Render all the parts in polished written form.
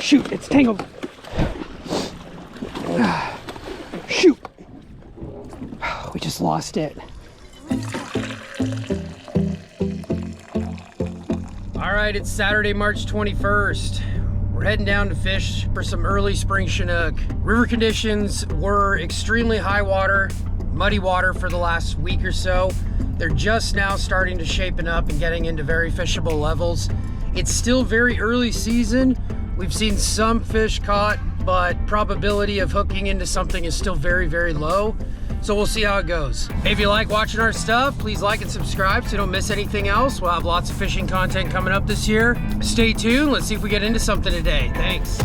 Shoot, it's tangled. Shoot. We just lost it. All right, it's Saturday, March 21st. We're heading down to fish for some early spring Chinook. River conditions were extremely high water, muddy water for the last week or so. They're just now starting to shapen up and getting into very fishable levels. It's still very early season. We've seen some fish caught, but probability of hooking into something is still very, very low. So we'll see how it goes. Hey, if you like watching our stuff, please like and subscribe so you don't miss anything else. We'll have lots of fishing content coming up this year. Stay tuned. Let's see if we get into something today. Thanks.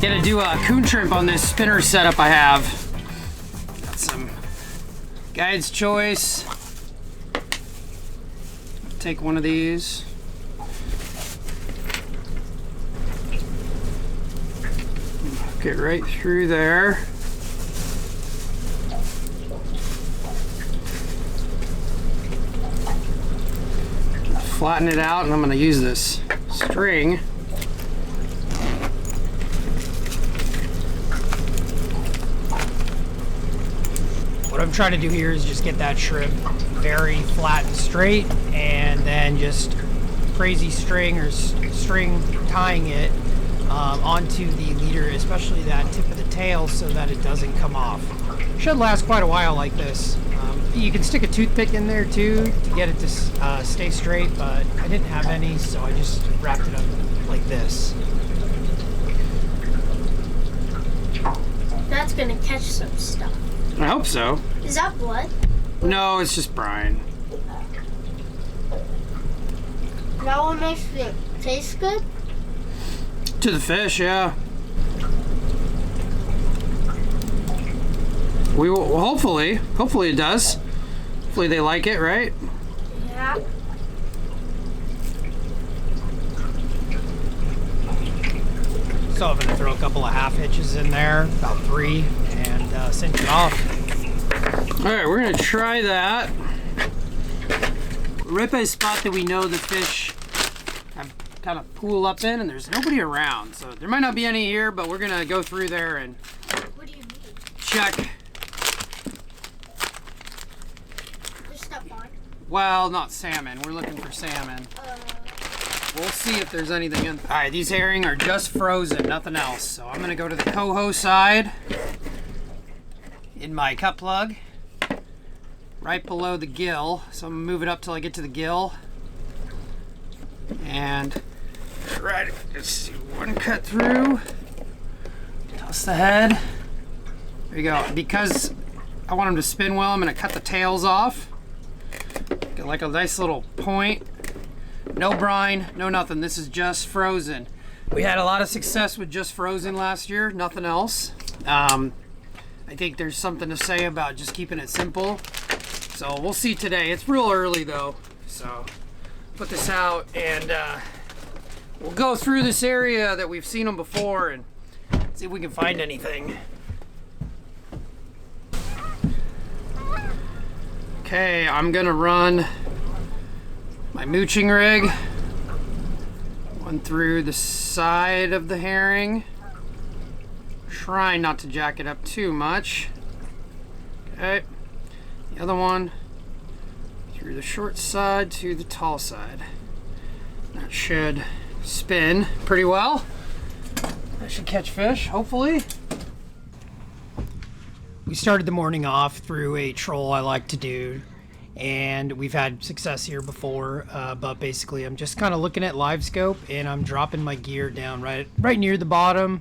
Gonna do a coon shrimp on this spinner setup I have. Got some Guide's Choice. Take one of these. Get right through there. Flatten it out, and I'm gonna use this string. What I'm trying to do here is just get that shrimp very flat and straight, and then just crazy string or string tying it onto the leader, especially that tip of the tail, so that it doesn't come off. Should last quite a while like this. You can stick a toothpick in there too to get it to stay straight, but I didn't have any, so I just wrapped it up like this. That's gonna catch some stuff. I hope so. Is that blood? No, it's just brine. That one makes it taste good? To the fish, yeah. We will, well, hopefully it does. Hopefully they like it, right? Yeah. So I'm gonna throw a couple of half hitches in there, about 3, and cinch it off. All right, we're gonna try that. Rip a spot that we know the fish have kind of pool up in, and there's nobody around. So there might not be any here, but we're gonna go through there and What do you mean? check. Just stuff on? Well, not salmon. We're looking for salmon. We'll see if there's anything in. All right, these herring are just frozen, nothing else. So I'm gonna go to the coho side in my cut plug, right below the gill. So I'm gonna move it up till I get to the gill, and try to just do one cut through. Toss the head. There you go. Because I want them to spin well, I'm gonna cut the tails off. Get like a nice little point. No brine, no nothing. This is just frozen. We had a lot of success with just frozen last year, nothing else. I think there's something to say about just keeping it simple. So we'll see today. It's real early though. So put this out, and we'll go through this area that we've seen them before and see if we can find anything. Okay, I'm gonna run my mooching rig, one through the side of the herring. Try not to jack it up too much. Okay, the other one through the short side to the tall side. That should spin pretty well. That should catch fish, hopefully. We started the morning off through a troll I like to do, and we've had success here before, but basically I'm just kind of looking at LiveScope, and I'm dropping my gear down right near the bottom.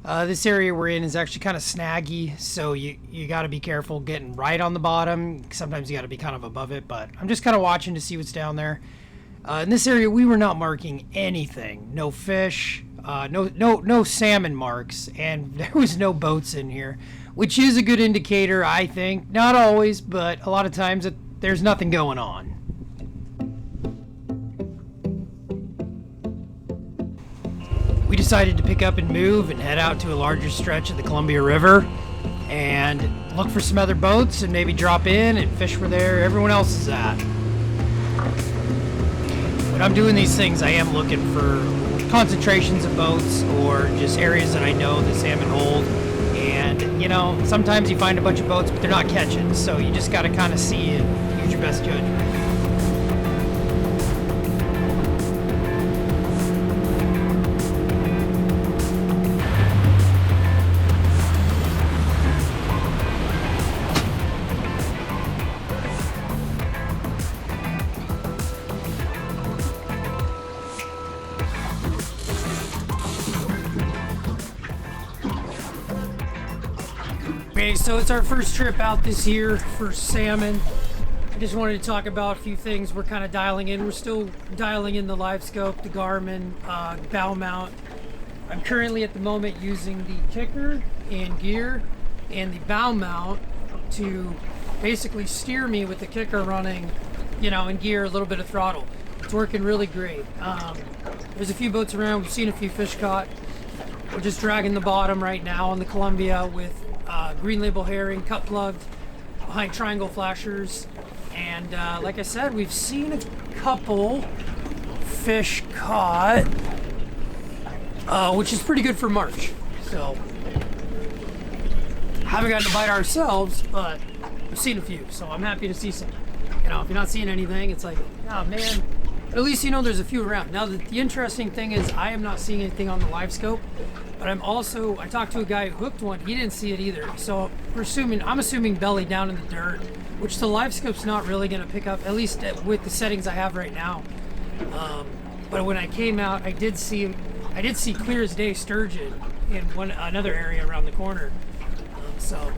This area we're in is actually kind of snaggy, so you got to be careful getting right on the bottom. Sometimes you got to be kind of above it, but I'm just kind of watching to see what's down there. In this area, we were not marking anything. No fish, no salmon marks, and there was no boats in here, which is a good indicator, I think. Not always, but a lot of times there's nothing going on. We decided to pick up and move and head out to a larger stretch of the Columbia River and look for some other boats and maybe drop in and fish where everyone else is at. When I'm doing these things, I am looking for concentrations of boats or just areas that I know the salmon hold. And, you know, sometimes you find a bunch of boats, but they're not catching. So you just got to kind of see and use your best judgment. Okay, so it's our first trip out this year for salmon. I just wanted to talk about a few things we're kind of dialing in. We're still dialing in the LiveScope, the Garmin, bow mount. I'm currently at the moment using the kicker and gear and the bow mount to basically steer me with the kicker running, you know, in gear, a little bit of throttle. It's working really great. There's a few boats around. We've seen a few fish caught. We're just dragging the bottom right now on the Columbia with green label herring, cut plugged behind triangle flashers, and like I said, we've seen a couple fish caught, which is pretty good for March. So haven't gotten to bite ourselves, but we've seen a few, so I'm happy to see some. You know, if you're not seeing anything, it's like, oh man, but at least you know there's a few around. Now the interesting thing is I am not seeing anything on the LiveScope. But I talked to a guy who hooked one, he didn't see it either. So I'm assuming belly down in the dirt, which the LiveScope's not really gonna pick up, at least with the settings I have right now. But when I came out, I did see clear as day sturgeon in another area around the corner. So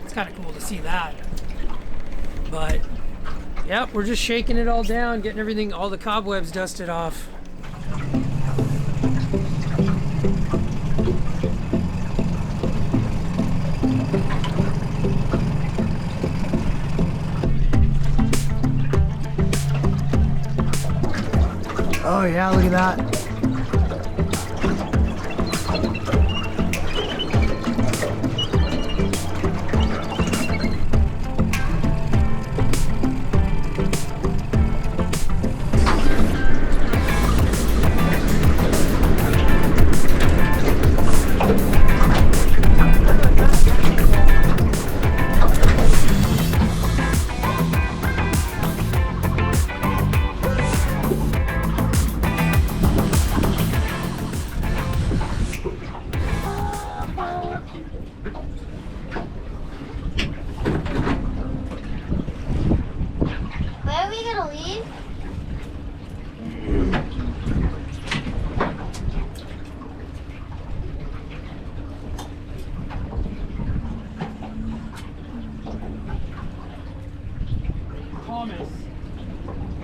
it's kind of cool to see that. But yep, we're just shaking it all down, getting all the cobwebs dusted off. Oh yeah, look at that.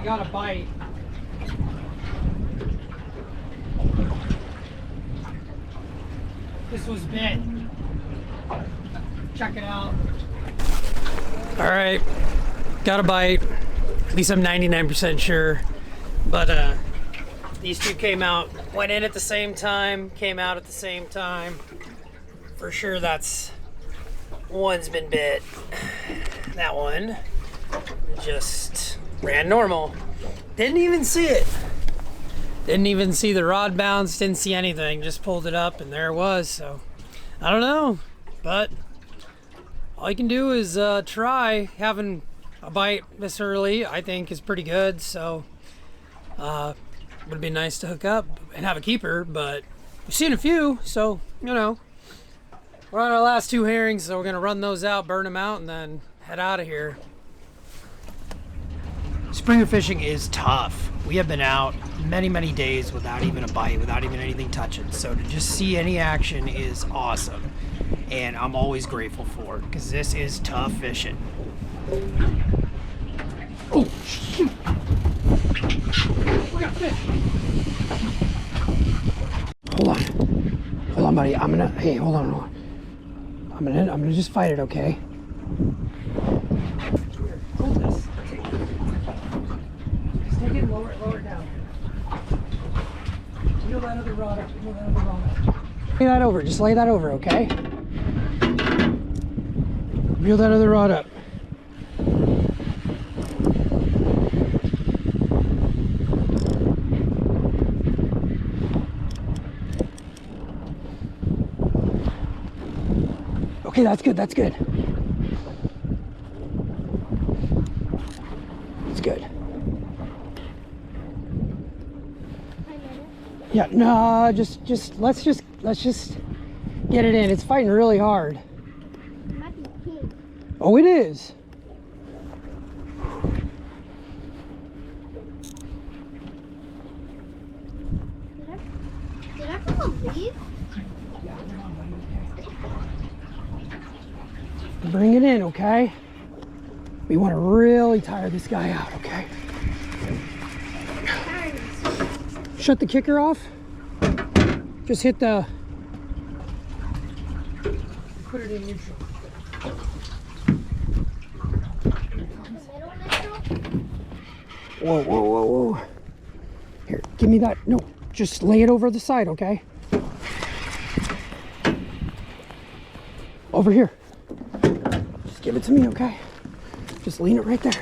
I got a bite. This was bit. Check it out. All right, got a bite. At least I'm 99% sure. But these two came out, went in at the same time, came out at the same time. For sure, one's been bit. That one just ran normal. Didn't even see it. Didn't even see the rod bounce, didn't see anything. Just pulled it up and there it was. So I don't know, but all you can do is try. Having a bite this early, I think, is pretty good. So would be nice to hook up and have a keeper, but we've seen a few, so you know. We're on our last two herrings, so we're gonna run those out, burn them out, and then head out of here. Springer fishing is tough. We have been out many days without even a bite, without even anything touching. So to just see any action is awesome. And I'm always grateful for it, because this is tough fishing. Oh, shoot. We got fish. Hold on. Hold on, buddy. Hey, hold on. I'm gonna just fight it, okay? Hold this. Just take it and lower it down. Reel that other rod up. Lay that over. Just lay that over, okay? Reel that other rod up. Okay, that's good. That's good. It's good. Yeah, no, let's just get it in. It's fighting really hard. It might be pink. Oh, it is. Did I come on leave? Bring it in, okay? We want to really tire this guy out, okay? Shut the kicker off. Just hit the... Put it in neutral. Whoa. Here, give me that. No, just lay it over the side, okay? Over here. Just give it to me, okay? Just lean it right there.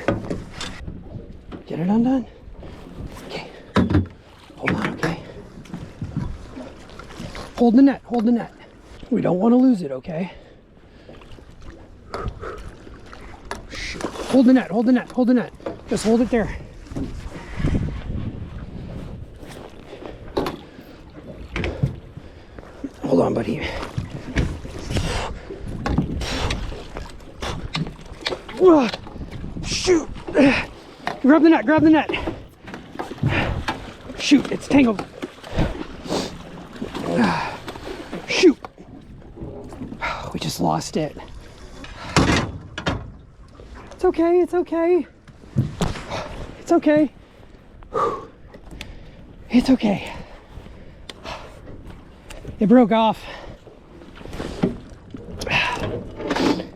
Get it undone. Okay. Hold on, okay? Hold the net. We don't want to lose it, okay? Shoot. Hold the net. Just hold it there. Hold on, buddy. Shoot! Grab the net. Shoot, it's tangled. Shoot! We just lost it. It's okay. It's okay. It broke off.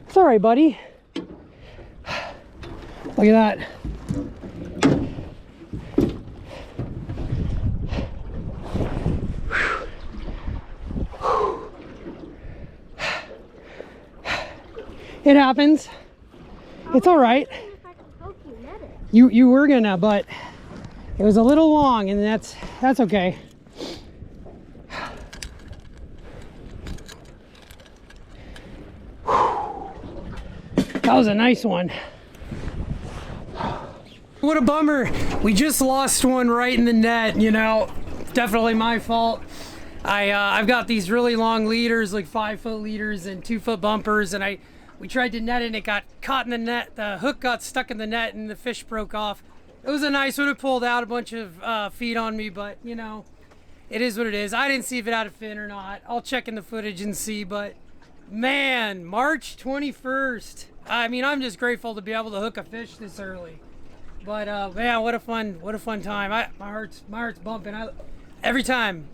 It's all right, buddy. Look at that. It happens. It's all right. You were gonna, but it was a little long, and that's okay. That was a nice one. What a bummer. We just lost one right in the net, you know. Definitely my fault. I've got these really long leaders, like 5-foot leaders and 2-foot bumpers, and we tried to net it and it got caught in the net. The hook got stuck in the net and the fish broke off. It was a nice one. It pulled out a bunch of feet on me, but you know, it is what it is. I didn't see if it had a fin or not. I'll check in the footage and see, but man, March 21st. I mean, I'm just grateful to be able to hook a fish this early. But man, what a fun time. My heart's bumping. Every time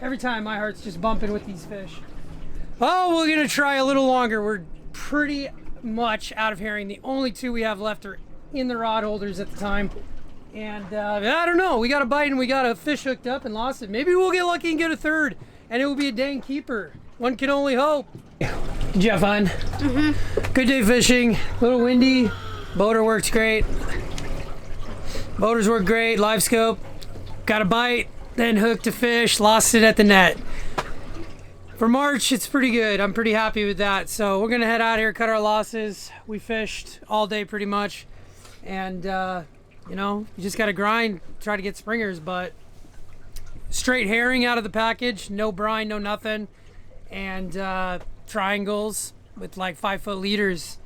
my heart's just bumping with these fish. Oh, we're gonna try a little longer. We're pretty much out of herring. The only two we have left are in the rod holders at the time. And I don't know, we got a bite and we got a fish hooked up and lost it. Maybe we'll get lucky and get a third and it will be a dang keeper. One can only hope. Did you have fun? Mm-hmm. Good day fishing, a little windy. Boater works great. Boaters work great, LiveScope. Got a bite, then hooked a fish, lost it at the net. For March, it's pretty good. I'm pretty happy with that. So we're gonna head out here, cut our losses. We fished all day pretty much. And you know, you just gotta grind, try to get springers, but straight herring out of the package, no brine, no nothing. And triangles with like 5-foot leaders.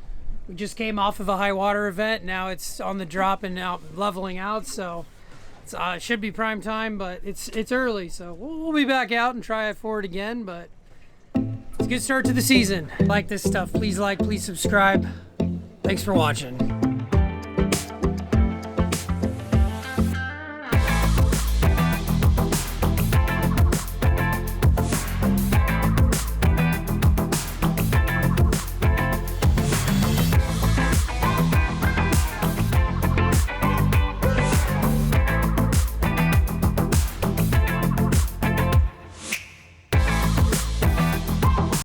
We just came off of a high water event. Now it's on the drop and now leveling out. So it should be prime time, but it's early. So we'll be back out and try it for it again. But it's a good start to the season. Like this stuff, please like, please subscribe. Thanks for watching.